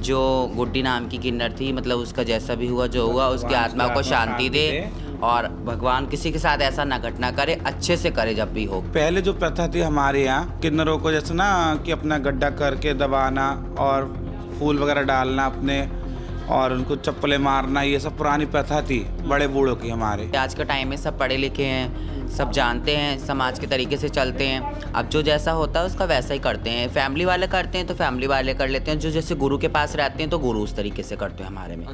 जो गुड्डी नाम की किन्नर थी, मतलब उसका जैसा भी हुआ जो हुआ, उसकी आत्मा को शांति दे और भगवान किसी के साथ ऐसा ना घटना करे, अच्छे से करे जब भी हो। पहले जो प्रथा थी हमारे यहाँ किन्नरों को जैसे ना कि अपना गड्ढा करके दबाना और फूल वगैरह डालना अपने और उनको चप्पलें मारना, ये सब पुरानी प्रथा थी बड़े बूढ़ों की हमारे। आज के टाइम में सब पढ़े लिखे हैं, सब जानते हैं, समाज के तरीके से चलते हैं। अब जो जैसा होता है उसका वैसा ही करते हैं। फैमिली वाले करते हैं तो फैमिली वाले कर लेते हैं, जो जैसे गुरु के पास रहते हैं तो गुरु उस तरीके से करते हैं हमारे में।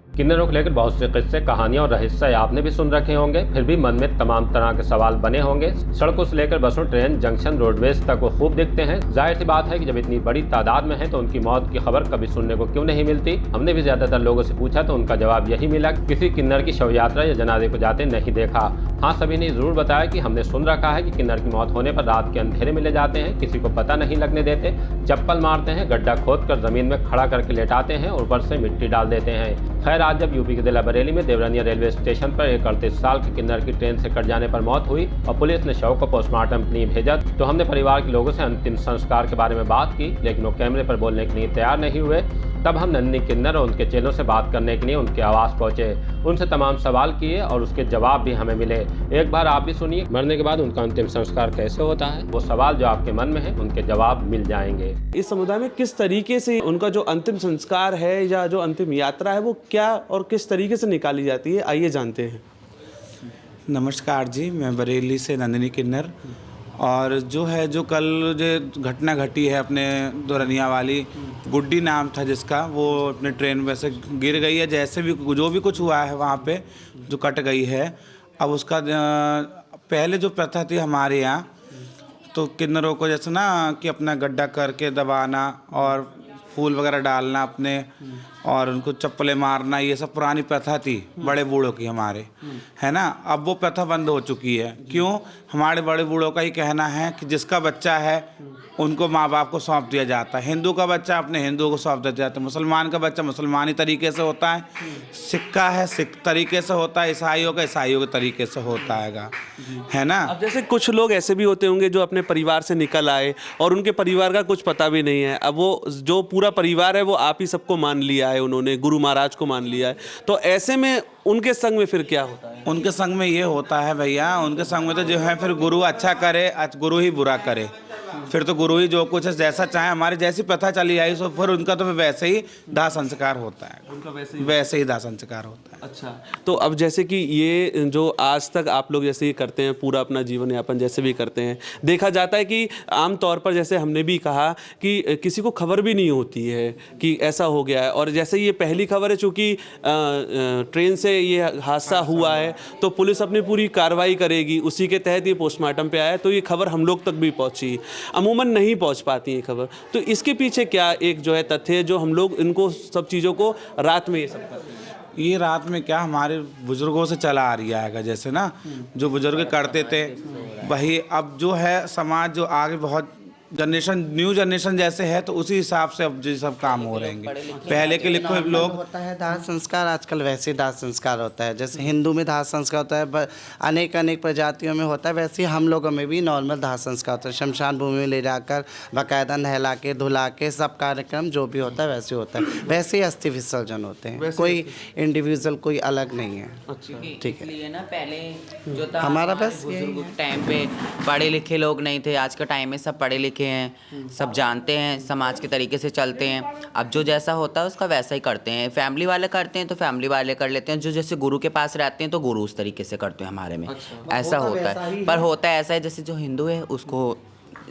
किन्नरों को लेकर बहुत से किस्से, कहानियां और रहस्य आपने भी सुन रखे होंगे, फिर भी मन में तमाम तरह के सवाल बने होंगे। सड़कों से लेकर बसों, ट्रेन, जंक्शन, रोडवेज तक वो खूब दिखते हैं। जाहिर सी बात है कि जब इतनी बड़ी तादाद में है तो उनकी मौत की खबर कभी सुनने को क्यों नहीं मिलती। हमने भी ज्यादातर लोगों से पूछा तो उनका जवाब यही मिला, किसी किन्नर की शव यात्रा या जनाजे को जाते नहीं देखा। हाँ, सभी ने जरूर बताया कि हमने सुन रखा है कि किन्नर की मौत होने पर रात के अंधेरे में ले जाते हैं, किसी को पता नहीं लगने देते, चप्पल मारते हैं, गड्ढा खोद कर जमीन में खड़ा करके लेटाते हैं और ऊपर से मिट्टी डाल देते हैं। खैर, आज जब यूपी के जिला बरेली में देवरनिया रेलवे स्टेशन पर एक 38 साल के किन्नर की ट्रेन से कट जाने पर मौत हुई और पुलिस ने शव को पोस्टमार्टम के लिए भेजा, तो हमने परिवार के लोगों से अंतिम संस्कार के बारे में बात की, लेकिन वो कैमरे पर बोलने के लिए तैयार नहीं हुए। तब हम नन्ही किन्नर और उनके चेलों से बात करने के लिए उनके आवास पहुंचे, उनसे तमाम सवाल किए और उसके जवाब भी हमें मिले। एक बार आप भी सुनिए, मरने के बाद उनका अंतिम संस्कार कैसे होता है। वो सवाल जो आपके मन में है उनके जवाब मिल जाएंगे। इस समुदाय में किस तरीके से उनका जो अंतिम संस्कार है या जो अंतिम यात्रा है वो क्या और किस तरीके से निकाली जाती है, आइए जानते हैं। नमस्कार जी, मैं बरेली से नंदिनी किन्नर। और जो है जो कल जो घटना घटी है अपने दोरनिया वाली, गुड्डी नाम था जिसका, वो अपने ट्रेन में से गिर गई है। जैसे भी जो भी कुछ हुआ है वहाँ पे जो कट गई है, अब उसका पहले जो प्रथा थी हमारे यहाँ तो किन्नरों को जैसे ना कि अपना गड्ढा करके दबाना और फूल वगैरह डालना अपने और उनको चप्पलें मारना, ये सब पुरानी प्रथा थी बड़े बूढ़ों की हमारे, है ना। अब वो प्रथा बंद हो चुकी है। क्यों? हमारे बड़े बूढ़ों का ही कहना है कि जिसका बच्चा है उनको माँ बाप को सौंप दिया जाता है। हिंदू का बच्चा अपने हिंदुओं को सौंप दिया जाता है, मुसलमान का बच्चा मुसलमानी तरीके से होता है, सिख का है सिख तरीके से होता है, ईसाइयों का ईसाइयों के तरीके से होता है ना। अब जैसे कुछ लोग ऐसे भी होते होंगे जो अपने परिवार से निकल आए और उनके परिवार का कुछ पता भी नहीं है। अब वो जो पूरा परिवार है वो आप ही सबको मान लिया है, उन्होंने गुरु महाराज को मान लिया है, तो ऐसे में उनके संग में फिर क्या होता है? उनके संग में ये होता है भैया, उनके संग में तो जो है फिर गुरु अच्छा करे, गुरु ही बुरा करे, फिर तो गुरु ही जो कुछ है जैसा चाहे, हमारी जैसी प्रथा चली आई सो फिर उनका तो वैसे ही दाह संस्कार होता है, उनका वैसे ही दाह संस्कार होता है। अच्छा, तो अब जैसे कि ये जो आज तक आप लोग जैसे ये करते हैं, पूरा अपना जीवन यापन जैसे भी करते हैं, देखा जाता है कि आम तौर पर जैसे हमने भी कहा कि किसी को खबर भी नहीं होती है कि ऐसा हो गया है, और जैसे ये पहली खबर है चूँकि ट्रेन से ये हादसा हुआ है तो पुलिस अपनी पूरी कार्रवाई करेगी, उसी के तहत ये पोस्टमार्टम पे आया, तो ये खबर हम लोग तक भी पहुँची। अमूमन नहीं पहुँच पाती है खबर, तो इसके पीछे क्या एक जो है तथ्य है जो हम लोग इनको सब चीज़ों को रात में ये सब करते हैं? ये रात में क्या हमारे बुजुर्गों से चला आ रही है, जैसे ना जो बुजुर्ग करते थे वही अब जो है समाज जो आगे बहुत जनरेशन न्यू जनरेशन जैसे है तो उसी हिसाब से अब जो सब काम हो रहे हैं। पहले के लिखे लोग होता है दाह संस्कार, आजकल वैसे दाह संस्कार होता है, जैसे हिंदू में दाह संस्कार होता है, अनेक अनेक प्रजातियों में होता है, वैसे ही हम लोगों में भी नॉर्मल दाह संस्कार होता है। शमशान भूमि में ले जाकर बाकायदा नहला के धुला के सब कार्यक्रम जो भी होता है वैसे होता है, वैसे ही अस्थि विसर्जन होते हैं, कोई इंडिविजुअल कोई अलग नहीं है। ठीक है, इसलिए ना पहले जो था हमारा हमारे बस बुजुर्ग टाइम पे पढ़े लिखे लोग नहीं थे, आज के टाइम में सब पढ़े लिखे हैं, सब जानते हैं, समाज के तरीके से चलते हैं। अब जो जैसा होता है उसका वैसा ही करते हैं। फैमिली वाले करते हैं तो फैमिली वाले कर लेते हैं, जो जैसे गुरु के पास रहते हैं तो गुरु उस तरीके से करते हैं हमारे में। ऐसा होता है, पर होता है ऐसा है जैसे जो हिंदू है उसको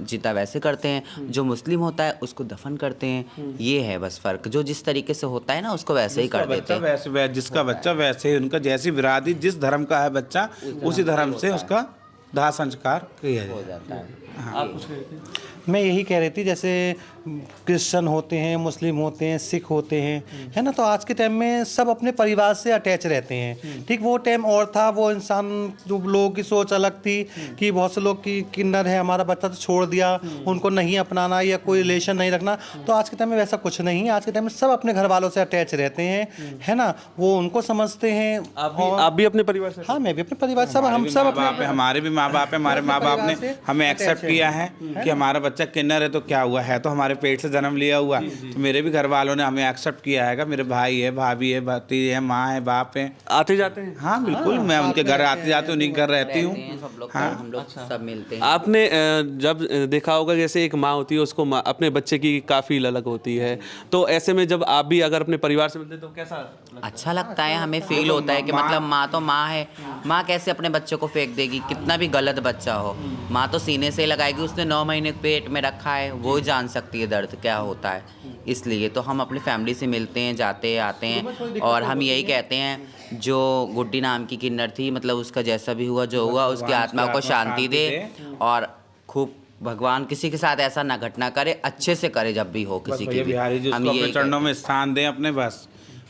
जीता वैसे करते हैं, जो मुस्लिम होता है उसको दफन करते हैं, ये है बस फर्क। जो जिस तरीके से होता है ना उसको वैसे ही कर देते हैं। वैसे जिसका बच्चा वैसे ही उनका जैसी बिरादरी जिस धर्म का है बच्चा उसी धर्म से उसका दाह संस्कार किया जाता है। मैं यही कह रही थी, जैसे क्रिश्चन होते हैं, मुस्लिम होते हैं, सिख होते हैं, है ना, तो आज के टाइम में सब अपने परिवार से अटैच रहते हैं। ठीक, वो टाइम और था, वो इंसान जो लोगों की सोच अलग थी कि बहुत से लोग की किन्नर है हमारा बच्चा तो छोड़ दिया, उनको नहीं अपनाना या कोई रिलेशन नहीं रखना। तो आज के टाइम में वैसा कुछ नहीं है, आज के टाइम में सब अपने घर वालों से अटैच रहते हैं, है ना, वो उनको समझते हैं। आप भी अपने परिवार से? हाँ, मैं भी अपने परिवार, सब हम सब अपने हमारे भी माँ बाप है, हमारे माँ बाप परिवार ने से हमें attached एक्सेप्ट है। किया है कि हमारा बच्चा किन्नर है तो क्या हुआ है, तो हमारे पेट से जन्म लिया हुआ। तो मेरे भी घर वालों ने हमें एक्सेप्ट किया है, मेरे भाई है, भाभी है, भतीजे है, माँ है, बाप है। आते जाते हैं? हाँ बिल्कुल, मैं उनके घर आते जाते उन्हीं के घर रहती हूँ। सब लोग हाँ। हम लोग सब मिलते हैं। आपने जब देखा होगा जैसे एक माँ होती है उसको अपने बच्चे की काफ़ी ललक होती है, तो ऐसे में जब आप भी अगर अपने परिवार से मिलते हैं तो कैसा लगता है? अच्छा लगता है, हमें फील होता है कि मतलब माँ तो माँ है, माँ कैसे अपने बच्चे को फेंक देगी, कितना भी गलत बच्चा हो, माँ तो सीने से लगाएगी। उसने 9 महीने पेट में रखा है, वो जान सकती है दर्द क्या होता है। इसलिए तो हम अपनी फैमिली से मिलते हैं, जाते हैं, आते हैं। और हम यही कहते हैं जो गुड्डी नाम की किन्नर थी, मतलब उसका जैसा भी हुआ जो हुआ, उसकी आत्मा को शांति दे और खूब भगवान किसी के साथ ऐसा ना घटना करे, अच्छे से करे जब भी हो किसी की भी। बिहारी जी हम उसको अपने यही चरणों कहते में स्थान दें अपने, बस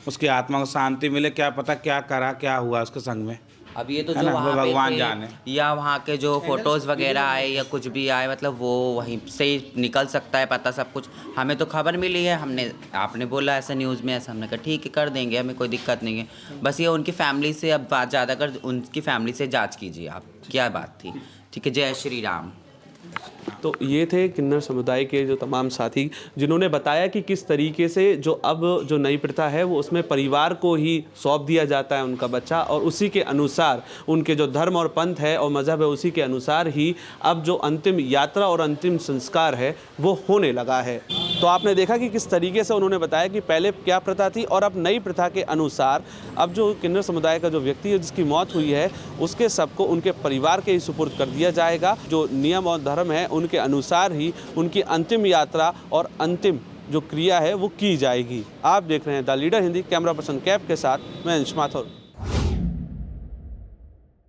उसकी आत्मा को शांति मिले। क्या पता क्या करा, क्या हुआ उसके संग में। हैं। अब ये तो है जो ना, वो वहाँ पे भगवान थे, जाने। या वहाँ के जो फोटोज़ वगैरह आए या कुछ भी आए, मतलब वो वहीं से ही निकल सकता है पता सब कुछ। हमें तो खबर मिली है, हमने आपने बोला ऐसा न्यूज़ में ऐसा, हमने कहा ठीक है कर देंगे, हमें कोई दिक्कत नहीं है। बस ये उनकी फैमिली से अब बात ज़्यादा कर, उनकी फैमिली से जांच कीजिए आप क्या बात थी। ठीक है, जय श्री राम। तो ये थे किन्नर समुदाय के जो तमाम साथी जिन्होंने बताया कि किस तरीके से जो नई प्रथा है वो उसमें परिवार को ही सौंप दिया जाता है उनका बच्चा, और उसी के अनुसार उनके जो धर्म और पंथ है और मज़हब है उसी के अनुसार ही अब जो अंतिम यात्रा और अंतिम संस्कार है वो होने लगा है। तो आपने देखा कि किस तरीके से उन्होंने बताया कि पहले क्या प्रथा थी और अब नई प्रथा के अनुसार अब जो किन्नर समुदाय का जो व्यक्ति है जिसकी मौत हुई है उसके सबको उनके परिवार के ही सुपुर्द कर दिया जाएगा। जो नियम और धर्म है उनके अनुसार ही उनकी अंतिम यात्रा और अंतिम जो क्रिया है वो की जाएगी। आप देख रहे हैं the leader Hindi, camera person Kaif के साथ मैं अंश माथुर।